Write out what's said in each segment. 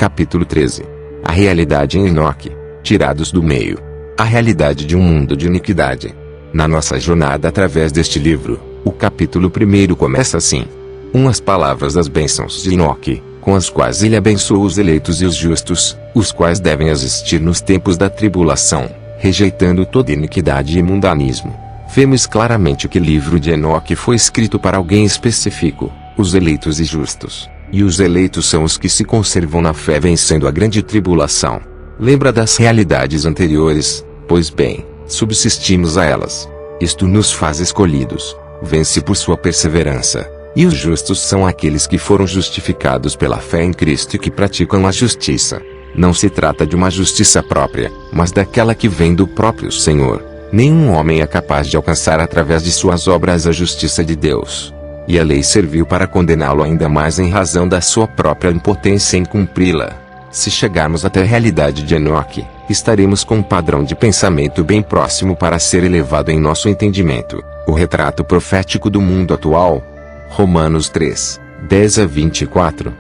Capítulo 13. A realidade em Enoque. Tirados do meio. A realidade de um mundo de iniquidade. Na nossa jornada através deste livro, o capítulo 1 começa assim. Umas palavras das bênçãos de Enoque, com as quais ele abençoou os eleitos e os justos, os quais devem existir nos tempos da tribulação, rejeitando toda iniquidade e mundanismo. Vemos claramente que o livro de Enoque foi escrito para alguém específico, os eleitos e justos. E os eleitos são os que se conservam na fé vencendo a grande tribulação. Lembra das realidades anteriores? Pois bem, subsistimos a elas. Isto nos faz escolhidos. Vence por sua perseverança. E os justos são aqueles que foram justificados pela fé em Cristo e que praticam a justiça. Não se trata de uma justiça própria, mas daquela que vem do próprio Senhor. Nenhum homem é capaz de alcançar através de suas obras a justiça de Deus. E a lei serviu para condená-lo ainda mais em razão da sua própria impotência em cumpri-la. Se chegarmos até a realidade de Enoque, estaremos com um padrão de pensamento bem próximo para ser elevado em nosso entendimento. O retrato profético do mundo atual. Romanos 3, 10 a 24.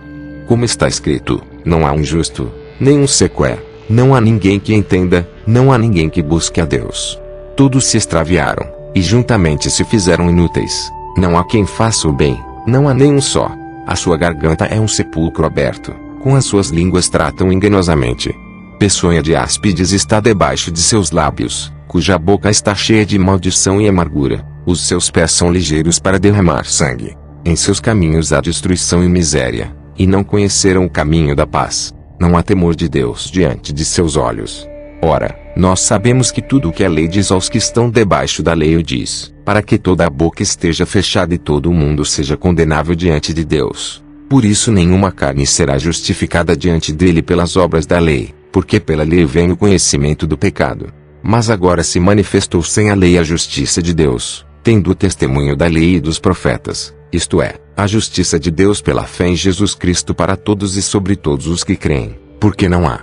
Como está escrito, não há um justo, nem um sequer, não há ninguém que entenda, não há ninguém que busque a Deus. Todos se extraviaram, e juntamente se fizeram inúteis. Não há quem faça o bem, não há nenhum só. A sua garganta é um sepulcro aberto, com as suas línguas tratam enganosamente. Peçonha de áspides está debaixo de seus lábios, cuja boca está cheia de maldição e amargura. Os seus pés são ligeiros para derramar sangue. Em seus caminhos há destruição e miséria, e não conheceram o caminho da paz. Não há temor de Deus diante de seus olhos. Ora, nós sabemos que tudo o que a lei diz aos que estão debaixo da lei o diz, para que toda a boca esteja fechada e todo o mundo seja condenável diante de Deus. Por isso nenhuma carne será justificada diante dele pelas obras da lei, porque pela lei vem o conhecimento do pecado. Mas agora se manifestou sem a lei a justiça de Deus, tendo o testemunho da lei e dos profetas, isto é, a justiça de Deus pela fé em Jesus Cristo para todos e sobre todos os que creem, porque não há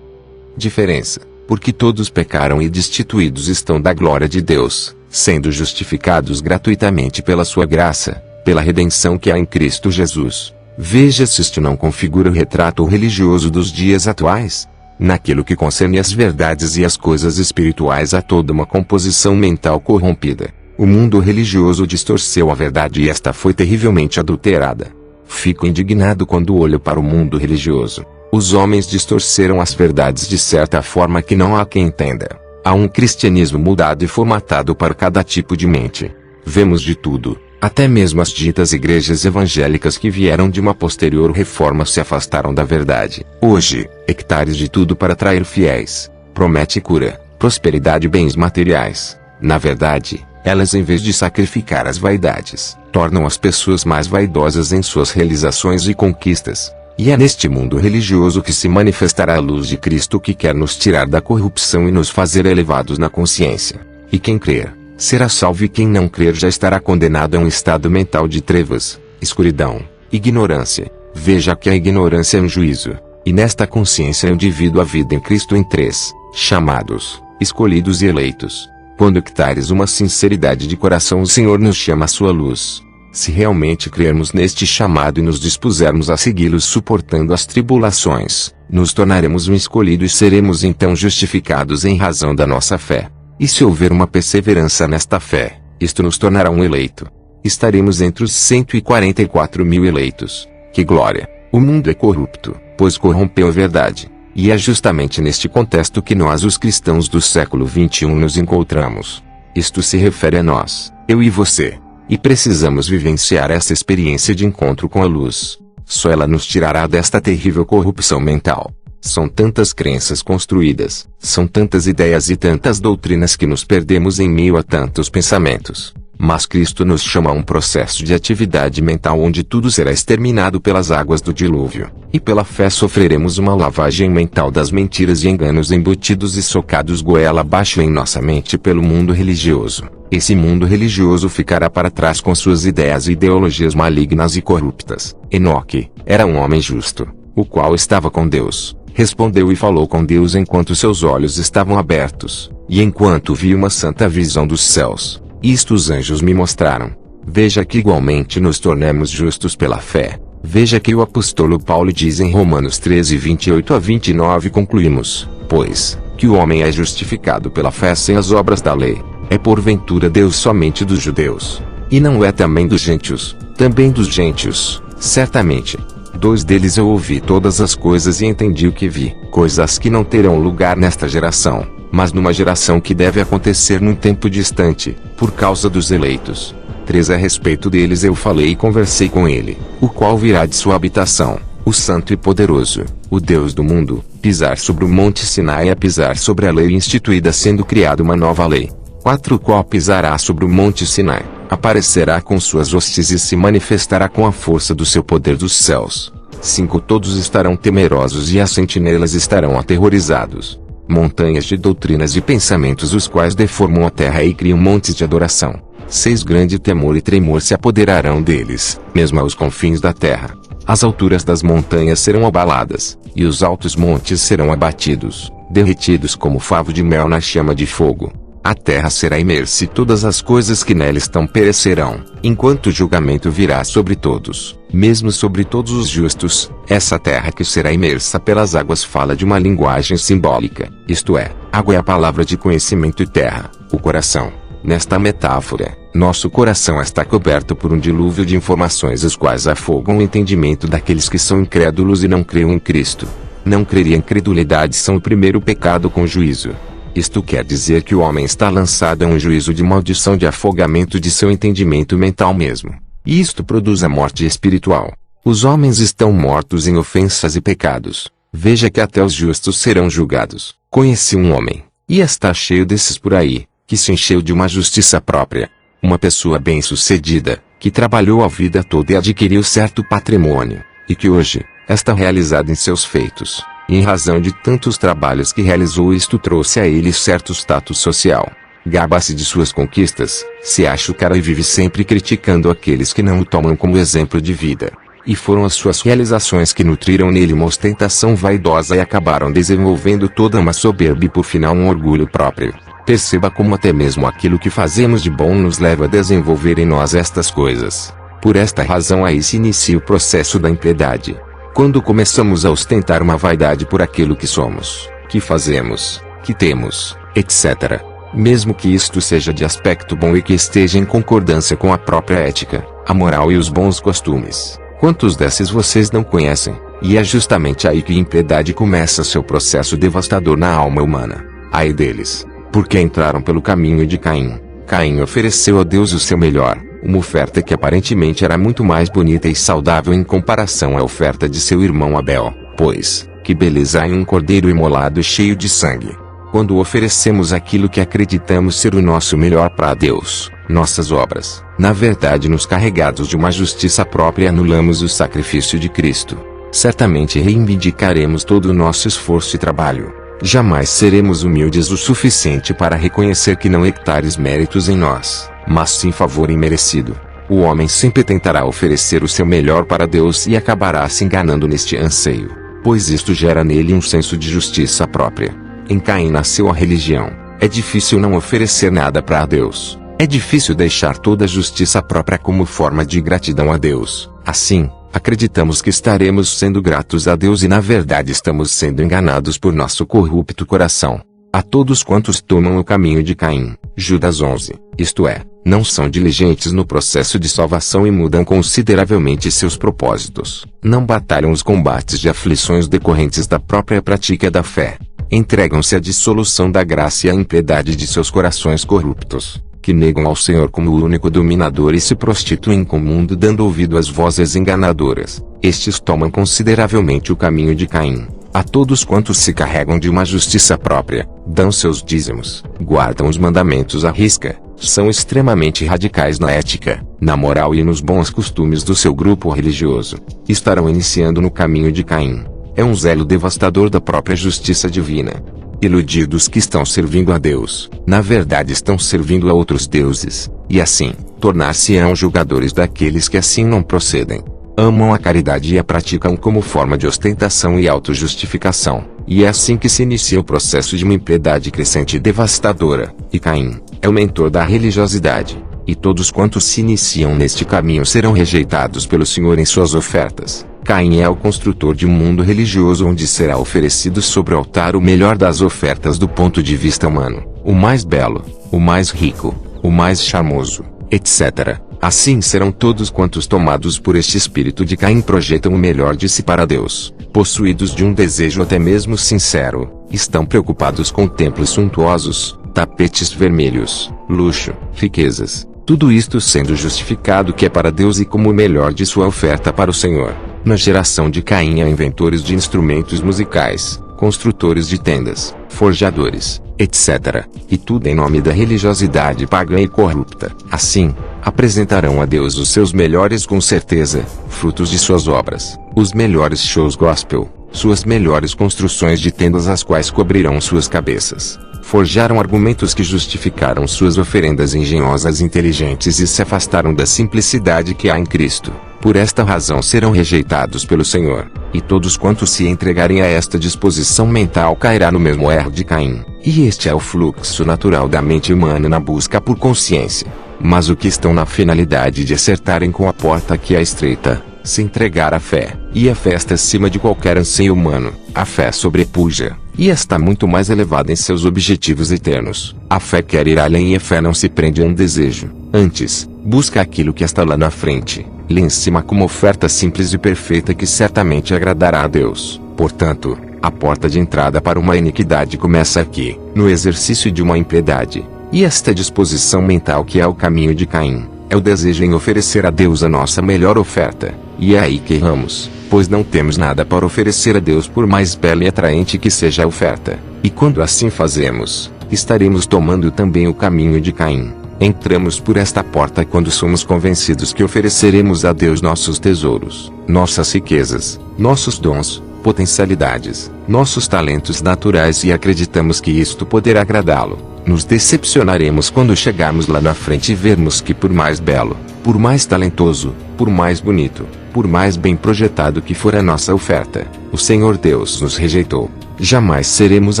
diferença. Porque todos pecaram e destituídos estão da glória de Deus, sendo justificados gratuitamente pela sua graça, pela redenção que há em Cristo Jesus. Veja se isto não configura o retrato religioso dos dias atuais. Naquilo que concerne às verdades e às coisas espirituais há toda uma composição mental corrompida. O mundo religioso distorceu a verdade e esta foi terrivelmente adulterada. Fico indignado quando olho para o mundo religioso. Os homens distorceram as verdades de certa forma que não há quem entenda. Há um cristianismo mudado e formatado para cada tipo de mente. Vemos de tudo, até mesmo as ditas igrejas evangélicas que vieram de uma posterior reforma se afastaram da verdade. Hoje, hectares de tudo para atrair fiéis. Promete cura, prosperidade e bens materiais. Na verdade, elas em vez de sacrificar as vaidades, tornam as pessoas mais vaidosas em suas realizações e conquistas. E é neste mundo religioso que se manifestará a luz de Cristo que quer nos tirar da corrupção e nos fazer elevados na consciência. E quem crer, será salvo e quem não crer já estará condenado a um estado mental de trevas, escuridão, ignorância. Veja que a ignorância é um juízo, e nesta consciência eu divido a vida em Cristo em três, chamados, escolhidos e eleitos. Quando hectares uma sinceridade de coração o Senhor nos chama à sua luz. Se realmente crermos neste chamado e nos dispusermos a segui-los suportando as tribulações, nos tornaremos um escolhido e seremos então justificados em razão da nossa fé. E se houver uma perseverança nesta fé, isto nos tornará um eleito. Estaremos entre os 144 mil eleitos. Que glória! O mundo é corrupto, pois corrompeu a verdade. E é justamente neste contexto que nós os cristãos do século XXI nos encontramos. Isto se refere a nós, eu e você. E precisamos vivenciar essa experiência de encontro com a luz. Só ela nos tirará desta terrível corrupção mental. São tantas crenças construídas, são tantas ideias e tantas doutrinas que nos perdemos em meio a tantos pensamentos. Mas Cristo nos chama a um processo de atividade mental onde tudo será exterminado pelas águas do dilúvio. E pela fé sofreremos uma lavagem mental das mentiras e enganos embutidos e socados goela abaixo em nossa mente pelo mundo religioso. Esse mundo religioso ficará para trás com suas ideias e ideologias malignas e corruptas. Enoque era um homem justo, o qual estava com Deus. Respondeu e falou com Deus enquanto seus olhos estavam abertos, e enquanto via uma santa visão dos céus. Isto os anjos me mostraram. Veja que igualmente nos tornamos justos pela fé. Veja que o apóstolo Paulo diz em Romanos 13, 28 a 29: concluímos, pois, que o homem é justificado pela fé sem as obras da lei. É porventura Deus somente dos judeus? E não é também dos gentios? Também dos gentios, certamente. Dois deles eu ouvi todas as coisas e entendi o que vi, coisas que não terão lugar nesta geração, mas numa geração que deve acontecer num tempo distante, por causa dos eleitos. 3 A respeito deles eu falei e conversei com ele, o qual virá de sua habitação, o Santo e Poderoso, o Deus do mundo, pisar sobre o monte Sinai é pisar sobre a lei instituída sendo criada uma nova lei. 4 O qual pisará sobre o monte Sinai, aparecerá com suas hostes e se manifestará com a força do seu poder dos céus. 5 Todos estarão temerosos e as sentinelas estarão aterrorizados. Montanhas de doutrinas e pensamentos os quais deformam a terra e criam montes de adoração. 6 Grande temor e tremor se apoderarão deles, mesmo aos confins da terra. As alturas das montanhas serão abaladas, e os altos montes serão abatidos, derretidos como favo de mel na chama de fogo. A terra será imersa e todas as coisas que nela estão perecerão, enquanto o julgamento virá sobre todos, mesmo sobre todos os justos. Essa terra que será imersa pelas águas fala de uma linguagem simbólica, isto é, água é a palavra de conhecimento e terra, o coração. Nesta metáfora, nosso coração está coberto por um dilúvio de informações as quais afogam o entendimento daqueles que são incrédulos e não creem em Cristo. Não crer e a incredulidade são o primeiro pecado com juízo. Isto quer dizer que o homem está lançado a um juízo de maldição de afogamento de seu entendimento mental mesmo. E isto produz a morte espiritual. Os homens estão mortos em ofensas e pecados. Veja que até os justos serão julgados. Conheci um homem, e está cheio desses por aí, que se encheu de uma justiça própria. Uma pessoa bem-sucedida, que trabalhou a vida toda e adquiriu certo patrimônio, e que hoje, está realizado em seus feitos. Em razão de tantos trabalhos que realizou, isto trouxe a ele certo status social. Gaba-se de suas conquistas, se acha o cara e vive sempre criticando aqueles que não o tomam como exemplo de vida. E foram as suas realizações que nutriram nele uma ostentação vaidosa e acabaram desenvolvendo toda uma soberba e por final um orgulho próprio. Perceba como até mesmo aquilo que fazemos de bom nos leva a desenvolver em nós estas coisas. Por esta razão aí se inicia o processo da impiedade. Quando começamos a ostentar uma vaidade por aquilo que somos, que fazemos, que temos, etc. Mesmo que isto seja de aspecto bom e que esteja em concordância com a própria ética, a moral e os bons costumes. Quantos desses vocês não conhecem? E é justamente aí que a impiedade começa seu processo devastador na alma humana. Ai deles, porque entraram pelo caminho de Caim. Caim ofereceu a Deus o seu melhor, uma oferta que aparentemente era muito mais bonita e saudável em comparação à oferta de seu irmão Abel, pois, que beleza há em um cordeiro imolado cheio de sangue. Quando oferecemos aquilo que acreditamos ser o nosso melhor para Deus, nossas obras, na verdade nos carregados de uma justiça própria anulamos o sacrifício de Cristo. Certamente reivindicaremos todo o nosso esforço e trabalho. Jamais seremos humildes o suficiente para reconhecer que não hectares méritos em nós, mas sim favor imerecido. O homem sempre tentará oferecer o seu melhor para Deus e acabará se enganando neste anseio, pois isto gera nele um senso de justiça própria. Em Caim nasceu a religião. É difícil não oferecer nada para Deus. É difícil deixar toda a justiça própria como forma de gratidão a Deus. Assim, acreditamos que estaremos sendo gratos a Deus e na verdade estamos sendo enganados por nosso corrupto coração. A todos quantos tomam o caminho de Caim, Judas 11, isto é, não são diligentes no processo de salvação e mudam consideravelmente seus propósitos. Não batalham os combates de aflições decorrentes da própria prática da fé. Entregam-se à dissolução da graça e à impiedade de seus corações corruptos, que negam ao Senhor como o único dominador e se prostituem com o mundo dando ouvido às vozes enganadoras. Estes tomam consideravelmente o caminho de Caim. A todos quantos se carregam de uma justiça própria, dão seus dízimos, guardam os mandamentos à risca, são extremamente radicais na ética, na moral e nos bons costumes do seu grupo religioso, estarão iniciando no caminho de Caim. É um zelo devastador da própria justiça divina. Iludidos que estão servindo a Deus, na verdade estão servindo a outros deuses, e assim, tornar-se-ão julgadores daqueles que assim não procedem. Amam a caridade e a praticam como forma de ostentação e autojustificação, e é assim que se inicia o processo de uma impiedade crescente e devastadora, e Caim é o mentor da religiosidade. e todos quantos se iniciam neste caminho serão rejeitados pelo Senhor em suas ofertas. Caim é o construtor de um mundo religioso onde será oferecido sobre o altar o melhor das ofertas do ponto de vista humano, o mais belo, o mais rico, o mais charmoso, etc. Assim serão todos quantos tomados por este espírito de Caim projetam o melhor de si para Deus, possuídos de um desejo até mesmo sincero, estão preocupados com templos suntuosos, tapetes vermelhos, luxo, riquezas, tudo isto sendo justificado que é para Deus e como o melhor de sua oferta para o Senhor. Na geração de Caim há inventores de instrumentos musicais, construtores de tendas, forjadores, etc. E tudo em nome da religiosidade pagã e corrupta. Assim, apresentarão a Deus os seus melhores com certeza, frutos de suas obras, os melhores shows gospel, suas melhores construções de tendas as quais cobrirão suas cabeças. Forjaram argumentos que justificaram suas oferendas engenhosas e inteligentes e se afastaram da simplicidade que há em Cristo. Por esta razão serão rejeitados pelo Senhor, e todos quantos se entregarem a esta disposição mental cairá no mesmo erro de Caim. E este é o fluxo natural da mente humana na busca por consciência. Mas o que estão na finalidade de acertarem com a porta que é estreita, se entregar à fé, e a fé está acima de qualquer anseio humano, a fé sobrepuja, e está muito mais elevada em seus objetivos eternos. A fé quer ir além e a fé não se prende a um desejo, antes, busca aquilo que está lá na frente, lá em cima como oferta simples e perfeita que certamente agradará a Deus. Portanto, a porta de entrada para uma iniquidade começa aqui, no exercício de uma impiedade. E esta disposição mental que é o caminho de Caim, é o desejo em oferecer a Deus a nossa melhor oferta. E é aí que erramos, pois não temos nada para oferecer a Deus por mais bela e atraente que seja a oferta. E quando assim fazemos, estaremos tomando também o caminho de Caim. Entramos por esta porta quando somos convencidos que ofereceremos a Deus nossos tesouros, nossas riquezas, nossos dons, potencialidades, nossos talentos naturais e acreditamos que isto poderá agradá-lo. Nos decepcionaremos quando chegarmos lá na frente e vermos que por mais belo, por mais talentoso, por mais bonito, por mais bem projetado que for a nossa oferta, o Senhor Deus nos rejeitou. Jamais seremos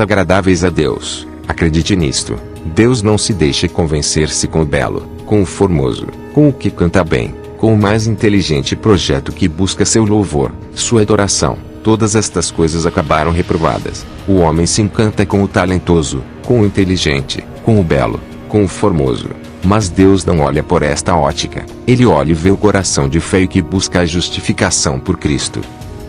agradáveis a Deus. Acredite nisto. Deus não se deixa convencer-se com o belo, com o formoso, com o que canta bem, com o mais inteligente projeto que busca seu louvor, sua adoração. Todas estas coisas acabaram reprovadas. O homem se encanta com o talentoso, com o inteligente, com o belo, com o formoso. Mas Deus não olha por esta ótica. Ele olha e vê o coração de fé que busca a justificação por Cristo.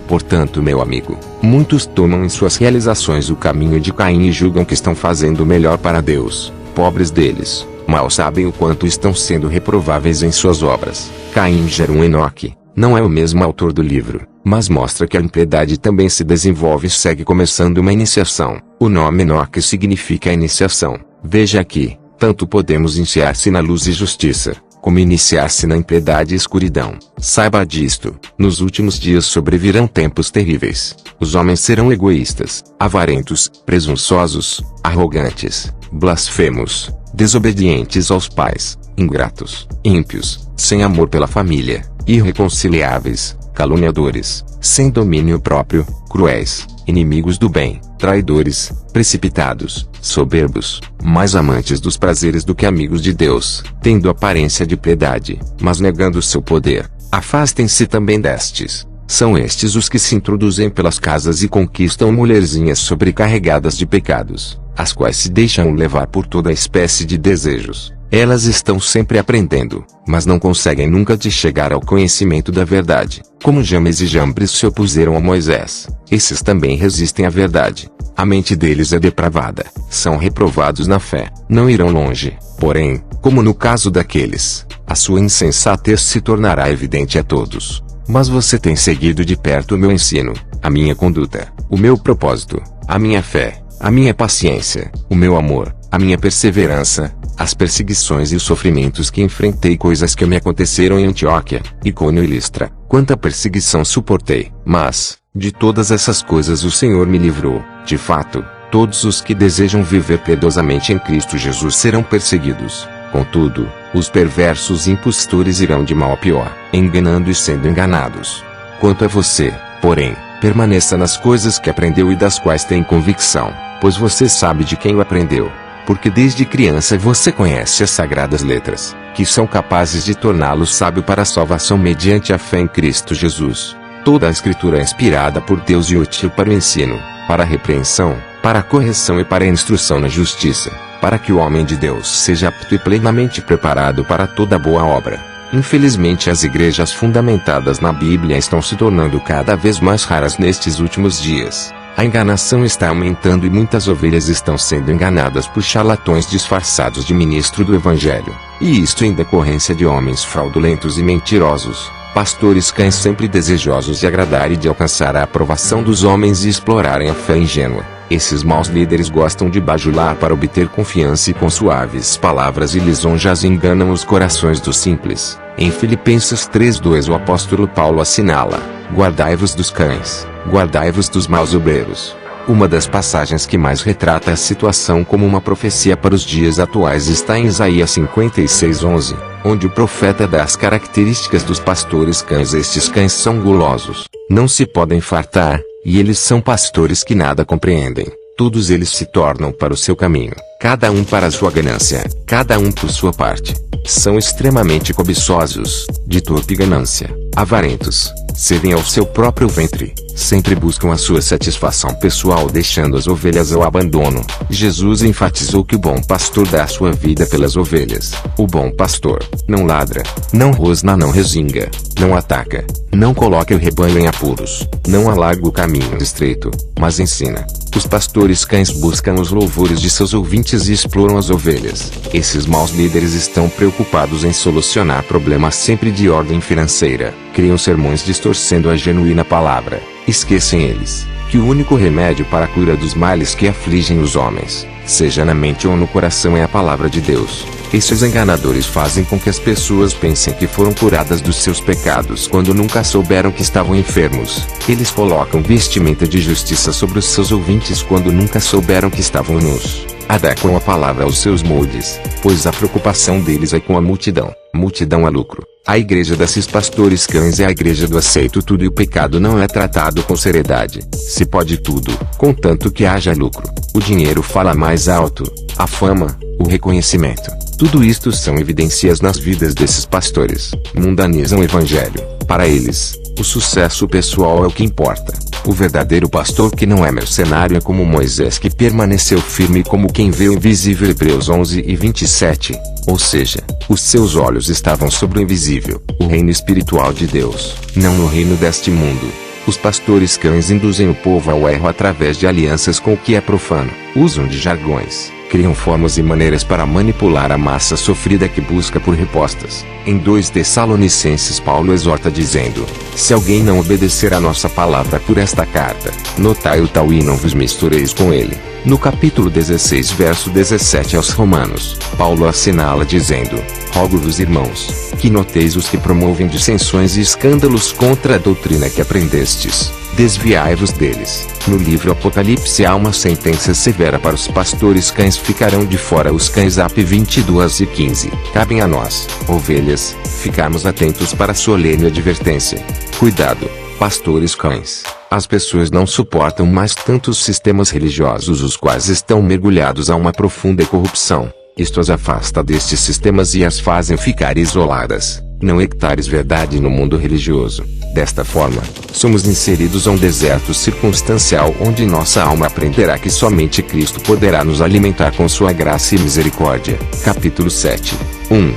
Portanto, meu amigo, muitos tomam em suas realizações o caminho de Caim e julgam que estão fazendo o melhor para Deus. Pobres deles, mal sabem o quanto estão sendo reprováveis em suas obras. Caim gera um Enoque. Não é o mesmo autor do livro, mas mostra que a impiedade também se desenvolve e segue começando uma iniciação. O nome Enoque significa iniciação. Veja aqui, tanto podemos iniciar-se na luz e justiça, como iniciar-se na impiedade e escuridão. Saiba disto, nos últimos dias sobrevirão tempos terríveis. Os homens serão egoístas, avarentos, presunçosos, arrogantes, blasfemos, desobedientes aos pais, ingratos, ímpios, sem amor pela família, irreconciliáveis, caluniadores, sem domínio próprio, cruéis, inimigos do bem, traidores, precipitados, soberbos, mais amantes dos prazeres do que amigos de Deus, tendo aparência de piedade, mas negando seu poder. Afastem-se também destes. São estes os que se introduzem pelas casas e conquistam mulherzinhas sobrecarregadas de pecados, as quais se deixam levar por toda espécie de desejos. Elas estão sempre aprendendo, mas não conseguem nunca de chegar ao conhecimento da verdade. Como James e Jambres se opuseram a Moisés, esses também resistem à verdade. A mente deles é depravada, são reprovados na fé, não irão longe. Porém, como no caso daqueles, a sua insensatez se tornará evidente a todos. Mas você tem seguido de perto o meu ensino, a minha conduta, o meu propósito, a minha fé, a minha paciência, o meu amor, a minha perseverança, as perseguições e os sofrimentos que enfrentei, coisas que me aconteceram em Antioquia, Icônio e Listra. Quanta perseguição suportei, mas, de todas essas coisas o Senhor me livrou. De fato, todos os que desejam viver piedosamente em Cristo Jesus serão perseguidos. Contudo, os perversos e impostores irão de mal a pior, enganando e sendo enganados. Quanto a você, porém, permaneça nas coisas que aprendeu e das quais tem convicção, pois você sabe de quem o aprendeu. porque desde criança você conhece as sagradas letras, que são capazes de torná-lo sábio para a salvação mediante a fé em Cristo Jesus. Toda a Escritura é inspirada por Deus e útil para o ensino, para a repreensão, para a correção e para a instrução na justiça, para que o homem de Deus seja apto e plenamente preparado para toda boa obra. Infelizmente, as igrejas fundamentadas na Bíblia estão se tornando cada vez mais raras nestes últimos dias. A enganação está aumentando e muitas ovelhas estão sendo enganadas por charlatões disfarçados de ministro do Evangelho. E isto em decorrência de homens fraudulentos e mentirosos, pastores cães sempre desejosos de agradar e de alcançar a aprovação dos homens e explorarem a fé ingênua. Esses maus líderes gostam de bajular para obter confiança e com suaves palavras e lisonjas enganam os corações dos simples. Em Filipenses 3:2 o apóstolo Paulo assinala: guardai-vos dos cães, guardai-vos dos maus obreiros. Uma das passagens que mais retrata a situação como uma profecia para os dias atuais está em Isaías 56:11, onde o profeta dá as características dos pastores cães. Estes cães são gulosos, não se podem fartar, e eles são pastores que nada compreendem. Todos eles se tornam para o seu caminho, cada um para a sua ganância, cada um por sua parte. São extremamente cobiçosos, de torpe ganância, avarentos, servem ao seu próprio ventre, sempre buscam a sua satisfação pessoal deixando as ovelhas ao abandono. Jesus enfatizou que o bom pastor dá a sua vida pelas ovelhas. O bom pastor não ladra, não rosna, não resinga, não ataca, não coloca o rebanho em apuros, não alarga o caminho estreito, mas ensina. Os pastores cães buscam os louvores de seus ouvintes e exploram as ovelhas. Esses maus líderes estão preocupados em solucionar problemas sempre de ordem financeira. Criam sermões distorcendo a genuína palavra. Esquecem eles que o único remédio para a cura dos males que afligem os homens, seja na mente ou no coração, é a palavra de Deus. Esses enganadores fazem com que as pessoas pensem que foram curadas dos seus pecados quando nunca souberam que estavam enfermos. Eles colocam vestimenta de justiça sobre os seus ouvintes quando nunca souberam que estavam nus. Adequam a palavra aos seus moldes, pois a preocupação deles é com a multidão. Multidão é lucro. A igreja desses pastores cães é a igreja do aceito tudo e o pecado não é tratado com seriedade. Se pode tudo, contanto que haja lucro. O dinheiro fala mais alto, a fama, o reconhecimento. Tudo isto são evidências nas vidas desses pastores. Mundanizam o evangelho. Para eles, o sucesso pessoal é o que importa. O verdadeiro pastor que não é mercenário é como Moisés, que permaneceu firme como quem vê o invisível. Hebreus 11:27. Ou seja, os seus olhos estavam sobre o invisível, o reino espiritual de Deus, não no reino deste mundo. Os pastores cães induzem o povo ao erro através de alianças com o que é profano. Usam de jargões, criam formas e maneiras para manipular a massa sofrida que busca por respostas. Em 2 Tessalonicenses Paulo exorta dizendo: se alguém não obedecer a nossa palavra por esta carta, notai o tal e não vos mistureis com ele. No capítulo 16 verso 17 aos Romanos, Paulo assinala dizendo: rogo-vos, irmãos, que noteis os que promovem dissensões e escândalos contra a doutrina que aprendestes. Desviai-vos deles. No livro Apocalipse há uma sentença severa para os pastores cães. Ficarão de fora os cães. AP 22:15. Cabem a nós, ovelhas, ficarmos atentos para a solene advertência. Cuidado, pastores cães. As pessoas não suportam mais tantos sistemas religiosos os quais estão mergulhados a uma profunda corrupção. Isto as afasta destes sistemas e as fazem ficar isoladas. Não hectares verdade no mundo religioso. Desta forma, somos inseridos a um deserto circunstancial onde nossa alma aprenderá que somente Cristo poderá nos alimentar com sua graça e misericórdia. Capítulo 7. 1.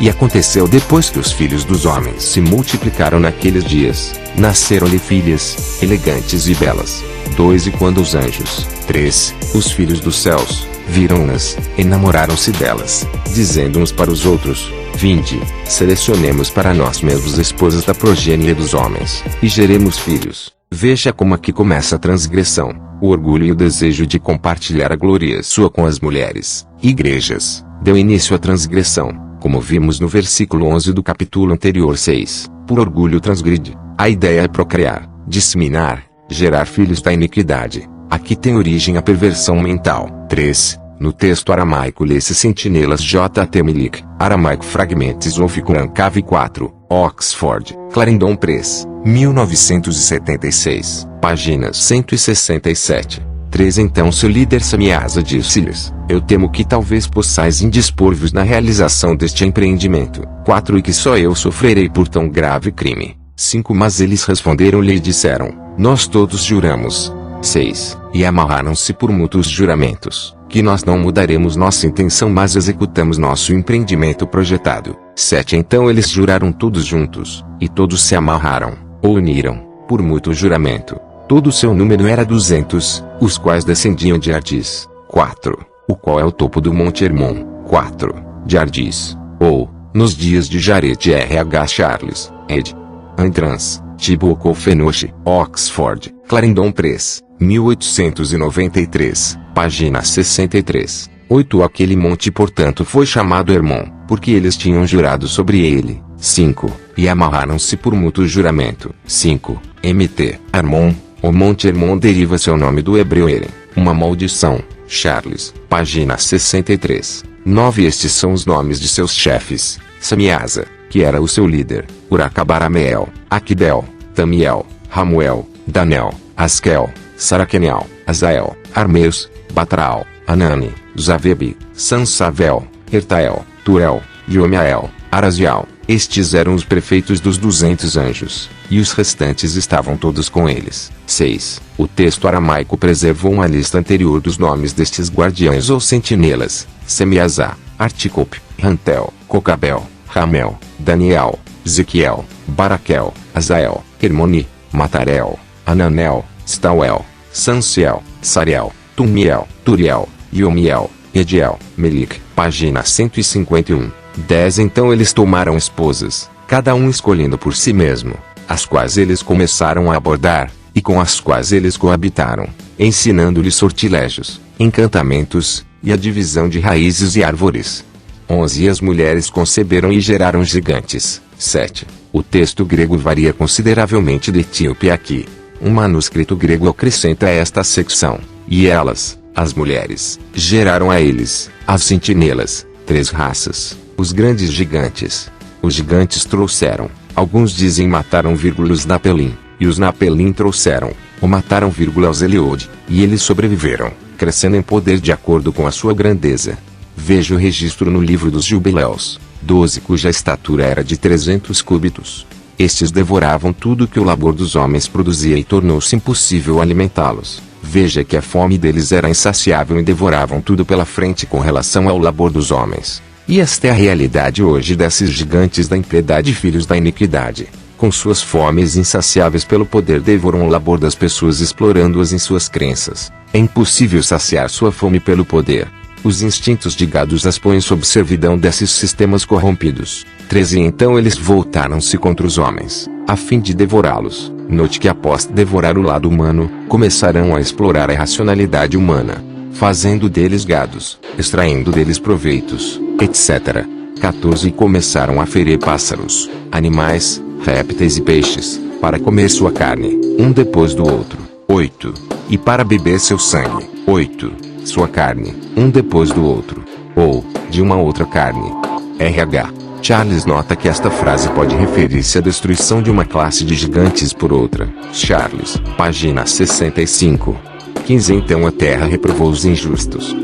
E aconteceu depois que os filhos dos homens se multiplicaram naqueles dias, nasceram-lhe filhas, elegantes e belas. 2. E quando os anjos, 3, os filhos dos céus, viram-nas, enamoraram-se delas, dizendo uns para os outros: vinde, selecionemos para nós mesmos esposas da progênie dos homens, e geremos filhos. Veja como aqui começa a transgressão, o orgulho e o desejo de compartilhar a glória sua com as mulheres. Igrejas, deu início à transgressão, como vimos no versículo 11 do capítulo anterior 6. Por orgulho transgride. A ideia é procriar, disseminar, gerar filhos da iniquidade. Aqui tem origem a perversão mental. 3. No texto aramaico lê-se Sentinelas J.T. Milik, aramaico Fragments of Quran Cave 4, Oxford, Clarendon Press, 1976, páginas 167. 3 Então seu líder Samyaza disse-lhes: eu temo que talvez possais indispor-vos na realização deste empreendimento. 4 E que só eu sofrerei por tão grave crime. 5 Mas eles responderam-lhe e disseram: nós todos juramos. 6 E amarraram-se por mútuos juramentos, que nós não mudaremos nossa intenção mas executamos nosso empreendimento projetado. 7 Então eles juraram todos juntos, e todos se amarraram, ou uniram, por mútuo juramento. Todo o seu número era 200, os quais descendiam de Ardis. 4 O qual é o topo do Monte Hermon. 4 De Ardis, ou, nos dias de Jared R.H. Charles, ed. Andrans, Tibuco Fenoche, Oxford, Clarendon Press, 1893, página 63. 8 Aquele monte portanto foi chamado Hermon, porque eles tinham jurado sobre ele. 5 E amarraram-se por mútuo juramento. 5 Mt. Hermon. O Monte Hermon deriva seu nome do hebreu Eren, uma maldição. Charles, página 63. 9 Estes são os nomes de seus chefes: Samyaza, que era o seu líder, Uracabarameel, Aquidel, Tamiel, Ramuel, Danel, Askel, Saraquenel, Azael, Armeus, Batraal, Anani, Zaveb, Sansavel, Ertael, Turel, Yomiael, Arazial. Estes eram os prefeitos dos 200 anjos, e os restantes estavam todos com eles. 6 O texto aramaico preservou uma lista anterior dos nomes destes guardiães ou sentinelas: Semiazá, Articope, Rantel, Cocabel, Ramel, Daniel, Ezequiel, Baraquel, Azael, Hermoni, Matarel, Ananel, Stauel, Sanciel, Sariel, Tumiel, Turiel, Yomiel, Ediel, Melik. Página 151. 10 Então eles tomaram esposas, cada um escolhendo por si mesmo, as quais eles começaram a abordar, e com as quais eles coabitaram, ensinando-lhes sortilégios, encantamentos, e a divisão de raízes e árvores. 11 E as mulheres conceberam e geraram gigantes. 7 O texto grego varia consideravelmente de etíope aqui. Um manuscrito grego acrescenta esta secção: e elas, as mulheres, geraram a eles, as sentinelas, 3 raças, os grandes gigantes. Os gigantes trouxeram, alguns dizem mataram os Napelim, e os Napelim trouxeram, ou mataram os Eliode, e eles sobreviveram, crescendo em poder de acordo com a sua grandeza. Veja o registro no livro dos Jubileus. 12 Cuja estatura era de 300 cúbitos. Estes devoravam tudo que o labor dos homens produzia e tornou-se impossível alimentá-los. Veja que a fome deles era insaciável e devoravam tudo pela frente com relação ao labor dos homens. E esta é a realidade hoje desses gigantes da impiedade e filhos da iniquidade. Com suas fomes insaciáveis pelo poder devoram o labor das pessoas explorando-as em suas crenças. É impossível saciar sua fome pelo poder. Os instintos de gados as põem sob servidão desses sistemas corrompidos. 13 Então eles voltaram-se contra os homens, a fim de devorá-los. Note que após devorar o lado humano, começarão a explorar a racionalidade humana, fazendo deles gados, extraindo deles proveitos, etc. 14 E começaram a ferir pássaros, animais, répteis e peixes, para comer sua carne, um depois do outro. 8 E para beber seu sangue. 8 Sua carne, um depois do outro, ou, de uma outra carne. R.H. Charles nota que esta frase pode referir-se à destruição de uma classe de gigantes por outra. Charles, página 65. 15 Então a terra reprovou os injustos.